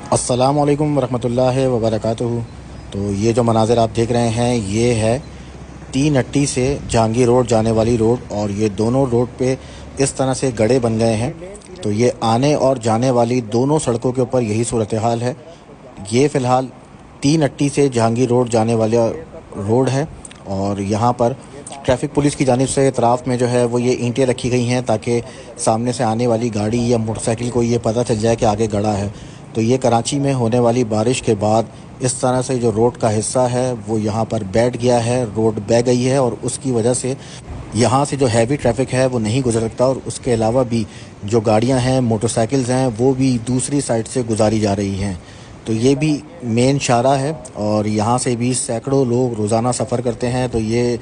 अस्सलाम वालेकुम वरहमतुल्लाहि वबरकातुहू। तो ये जो मनाज़िर आप देख रहे हैं ये है तीन अट्टी से जहांगीर रोड जाने वाली रोड, और ये दोनों रोड पे इस तरह से गड्ढे बन गए हैं। तो ये आने और जाने वाली दोनों सड़कों के ऊपर यही सूरत हाल है। ये फ़िलहाल तीन अट्टी से जहांगीर रोड जाने वाला रोड है, और यहाँ पर ट्रैफिक पुलिस की जानिब से इतराफ़ में जो है वो ये ईंटें रखी गई हैं ताकि सामने से आने वाली गाड़ी या मोटरसाइकिल को ये पता चल जाए कि आगे गड्ढा है। तो ये कराची में होने वाली बारिश के बाद इस तरह से जो रोड का हिस्सा है वो यहाँ पर बैठ गया है, रोड बह गई है, और उसकी वजह से यहाँ से जो हैवी ट्रैफिक है वो नहीं गुजर सकता, और उसके अलावा भी जो गाड़ियाँ हैं, मोटरसाइकिल्स हैं, वो भी दूसरी साइड से गुजारी जा रही हैं। तो ये भी मेन शाहरा है, और यहाँ से भी सैकड़ों लोग रोज़ाना सफ़र करते हैं। तो ये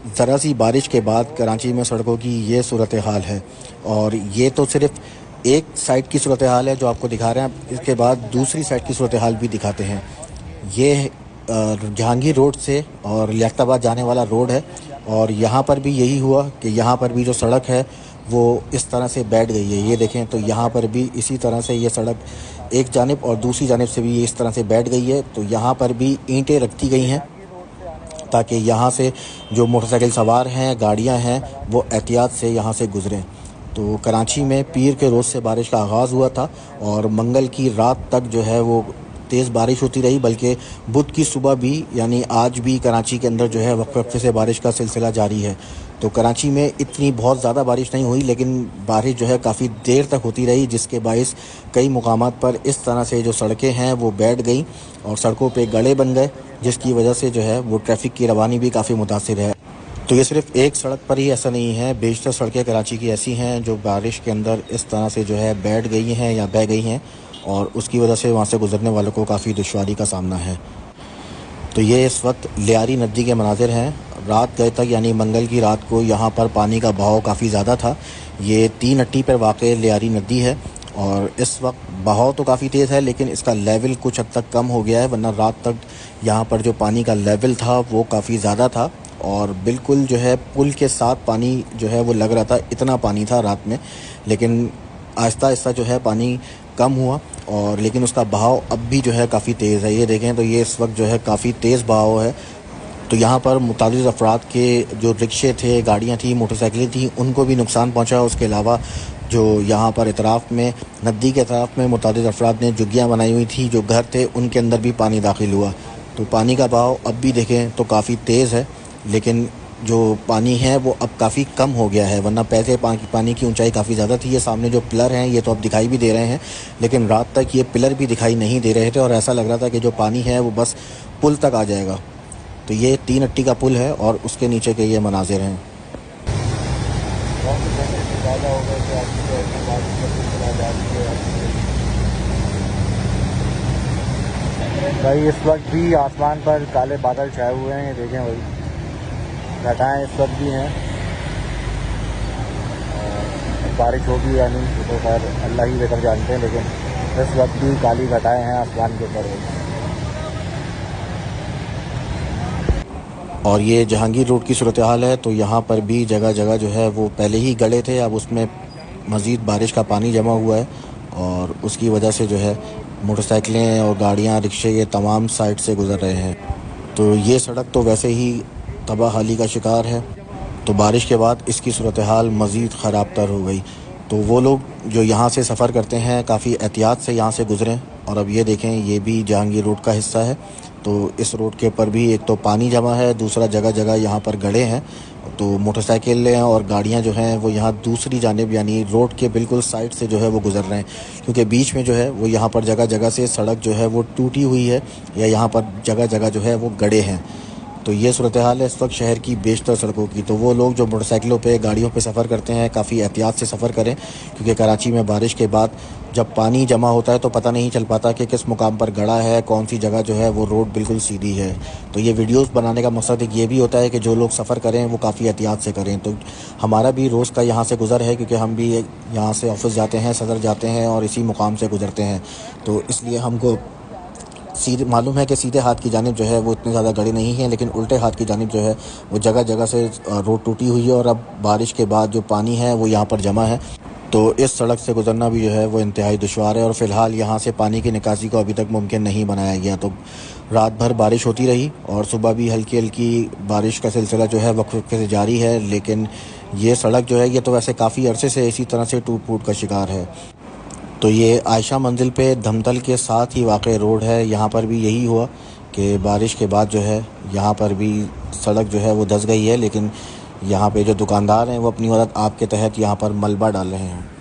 ज़रा सी बारिश के बाद कराची में सड़कों की ये सूरत हाल है। और ये तो सिर्फ़ एक साइड की सूरत हाल है जो आपको दिखा रहे हैं, इसके बाद दूसरी साइड की सूरत हाल भी दिखाते हैं। ये जहांगीर रोड से और लियाकताबाद जाने वाला रोड है, और यहाँ पर भी यही हुआ कि यहाँ पर भी जो सड़क है वो इस तरह से बैठ गई है। ये देखें तो यहाँ पर भी इसी तरह से ये सड़क एक जानिब और दूसरी जानिब से भी ये इस तरह से बैठ गई है। तो यहाँ पर भी ईंटें रखी गई हैं ताकि यहाँ से जो मोटरसाइकिल सवार हैं, गाड़ियाँ हैं, वो एहतियात से यहाँ से गुज़रें। तो कराची में पीर के रोज़ से बारिश का आगाज़ हुआ था, और मंगल की रात तक जो है वो तेज़ बारिश होती रही, बल्कि बुध की सुबह भी यानी आज भी कराची के अंदर जो है वक्फे वक्फे से बारिश का सिलसिला जारी है। तो कराची में इतनी बहुत ज़्यादा बारिश नहीं हुई, लेकिन बारिश जो है काफ़ी देर तक होती रही, जिसके बाइस कई मुकामात पर इस तरह से जो सड़कें हैं वो बैठ गई और सड़कों पे गड्ढे बन गए, जिसकी वजह से जो है वो ट्रैफिक की रवानी भी काफ़ी मुतासिर है। तो ये सिर्फ एक सड़क पर ही ऐसा नहीं है, बेशतर सड़कें कराची की ऐसी हैं जो बारिश के अंदर इस तरह से जो है बैठ गई हैं या बह गई हैं, और उसकी वजह से वहाँ से गुजरने वालों को काफ़ी दुश्वारी का सामना है। तो ये इस वक्त लियारी नदी के मनाजिर हैं। रात गए तक यानी मंगल की रात को यहाँ पर पानी का बहाव काफ़ी ज़्यादा था। ये तीन अट्टी पर वाक़ लियारी नदी है, और इस वक्त बहाव तो काफ़ी तेज़ है, लेकिन इसका लेवल कुछ हद तक कम हो गया है, वरना रात तक यहाँ पर जो पानी का लेवल था वो काफ़ी ज़्यादा था, और बिल्कुल जो है पुल के साथ पानी जो है वो लग रहा था, इतना पानी था रात में। लेकिन आहिस्ता आहिस्ता जो है पानी कम हुआ, और लेकिन उसका बहाव अब भी जो है काफ़ी तेज़ है। ये देखें तो ये इस वक्त जो है काफ़ी तेज़ बहाव है। तो यहाँ पर मुतादिद अफराद के जो रिक्शे थे, गाड़ियाँ थी, मोटरसाइकिलें थी, उनको भी नुकसान पहुँचा। उसके अलावा जो यहाँ पर इतराफ़ में नदी के तरफ में मुतादिद अफराद ने झुग्गियाँ बनाई हुई थी, जो घर थे उनके अंदर भी पानी दाखिल हुआ। तो पानी का बहाव अब भी देखें तो काफ़ी तेज़ है, लेकिन जो पानी है वो अब काफ़ी कम हो गया है, वरना पहले पानी की ऊंचाई काफ़ी ज़्यादा थी। ये सामने जो पिलर हैं ये तो अब दिखाई भी दे रहे हैं, लेकिन रात तक ये पिलर भी दिखाई नहीं दे रहे थे, और ऐसा लग रहा था कि जो पानी है वो बस पुल तक आ जाएगा। तो ये तीन अट्टी का पुल है, और उसके नीचे के ये मनाजिर हैं। भाई इस वक्त भी आसमान पर काले बादल छाए हुए हैं, ये देखें भाई, घटाएं इस वक्त भी हैं। बारिश होगी या नहीं तो खैर अल्लाह ही बेहतर जानते हैं, लेकिन इस वक्त भी काली घटाएं हैं आसमान के ऊपर। और ये जहांगीर रोड की सूरत हाल है। तो यहाँ पर भी जगह जगह जो है वो पहले ही गड्ढे थे, अब उसमें मज़ीद बारिश का पानी जमा हुआ है, और उसकी वजह से जो है मोटरसाइकिलें और गाड़ियाँ, रिक्शे, ये तमाम साइड से गुज़र रहे हैं। तो ये सड़क तो वैसे ही तबाहाली का शिकार है, तो बारिश के बाद इसकी सूरत हाल मज़ीद ख़राब तर हो गई। तो वो लोग जो यहाँ से सफ़र करते हैं काफ़ी एहतियात से यहाँ से गुज़रें। और अब ये देखें ये भी जहांगीर रोड का हिस्सा है। तो इस रोड के ऊपर भी एक तो पानी जमा है, दूसरा जगह जगह यहाँ पर गड्ढे हैं। तो मोटरसाइकिलें और गाड़ियाँ जो हैं वो यहाँ दूसरी जानिब यानी रोड के बिल्कुल साइड से जो है वो गुज़र रहे हैं, क्योंकि बीच में जो है वो यहाँ पर जगह जगह से सड़क जो है वो टूटी हुई है, या यहाँ पर जगह जगह जो है वो गड्ढे हैं। तो ये सूरत हाल है इस वक्त शहर की बेशतर सड़कों की। तो वो लोग जो मोटरसाइकिलों पे, गाड़ियों पे सफ़र करते हैं काफ़ी एहतियात से सफ़र करें, क्योंकि कराची में बारिश के बाद जब पानी जमा होता है तो पता नहीं चल पाता कि किस मुकाम पर गड़ा है, कौन सी जगह जो है वो रोड बिल्कुल सीधी है। तो ये वीडियोस बनाने का मकसद एक ये भी होता है कि जो लोग सफ़र करें वो काफ़ी एहतियात से करें। तो हमारा भी रोज़ का यहाँ से गुज़र है, क्योंकि हम भी यहाँ से ऑफिस जाते हैं, सदर जाते हैं, और इसी मुकाम से गुज़रते हैं। तो इसलिए हमको सीधे मालूम है कि सीधे हाथ की जानिब जो है वो इतने ज़्यादा गड्ढे नहीं हैं, लेकिन उल्टे हाथ की जानिब जो है वो जगह जगह से रोड टूटी हुई है, और अब बारिश के बाद जो पानी है वो यहाँ पर जमा है। तो इस सड़क से गुजरना भी जो है वो इंतहाई दुश्वार है और फ़िलहाल यहाँ से पानी की निकासी को अभी तक मुमकिन नहीं बनाया गया। तो रात भर बारिश होती रही और सुबह भी हल्की हल्की बारिश का सिलसिला जो है वक्फे वक्फे से जारी है, लेकिन ये सड़क जो है ये तो वैसे काफ़ी अरसे से इसी तरह से टूट फूट का शिकार है। तो ये आयशा मंजिल पे धमतल के साथ ही वाक़ रोड है। यहाँ पर भी यही हुआ कि बारिश के बाद जो है यहाँ पर भी सड़क जो है वो धंस गई है, लेकिन यहाँ पे जो दुकानदार हैं वो अपनी मदद आप के तहत यहाँ पर मलबा डाल रहे हैं।